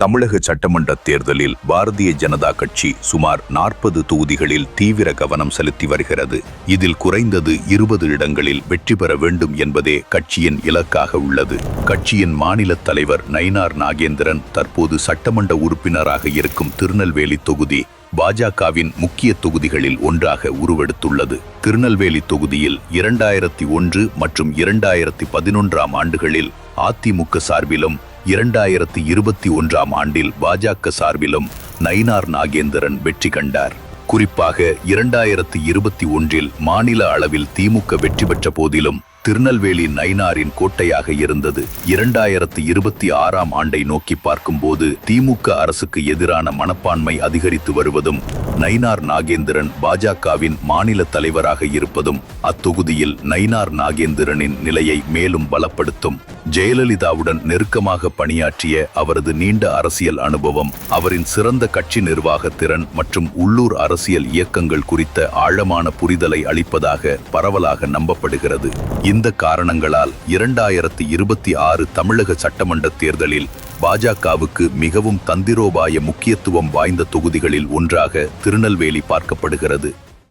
தமிழக சட்டமன்ற தேர்தலில் பாரதிய ஜனதா கட்சி சுமார் 40 தொகுதிகளில் தீவிர கவனம் செலுத்தி வருகிறது. இதில் குறைந்தது 20 இடங்களில் வெற்றி பெற வேண்டும் என்பதே கட்சியின் இலக்காக உள்ளது. கட்சியின் மாநில தலைவர் நயினார் நாகேந்திரன் தற்போது சட்டமன்ற உறுப்பினராக இருக்கும் திருநெல்வேலி தொகுதி பாஜகவின் முக்கிய தொகுதிகளில் ஒன்றாக உருவெடுத்துள்ளது. திருநெல்வேலி தொகுதியில் 2001 மற்றும் 2011 ஆண்டுகளில் அதிமுக சார்பிலும் 2021 ஆண்டில் பாஜக சார்பிலும் நயினார் நாகேந்திரன் வெற்றி கண்டார். குறிப்பாக 2021 மாநில அளவில் திமுக வெற்றி பெற்ற போதிலும் திருநெல்வேலி நயினாரின் கோட்டையாக இருந்தது. 2026 ஆண்டை நோக்கி பார்க்கும்போது திமுக அரசுக்கு எதிரான மனப்பான்மை அதிகரித்து வருவதும் நயினார் நாகேந்திரன் பாஜகவின் மாநில தலைவராக இருப்பதும் அத்தொகுதியில் நயினார் நாகேந்திரனின் நிலையை மேலும் பலப்படுத்தும். ஜெயலலிதாவுடன் நெருக்கமாக பணியாற்றிய அவரது நீண்ட அரசியல் அனுபவம், அவரின் சிறந்த கட்சி நிர்வாக திறன் மற்றும் உள்ளூர் அரசியல் இயக்கங்கள் குறித்த ஆழமான புரிதலை அளிப்பதாக பரவலாக நம்பப்படுகிறது. இந்த காரணங்களால் 2026 தமிழக சட்டமன்ற தேர்தலில் பாஜகவுக்கு மிகவும் தந்திரோபாய முக்கியத்துவம் வாய்ந்த தொகுதிகளில் ஒன்றாக திருநெல்வேலி பார்க்கப்படுகிறது.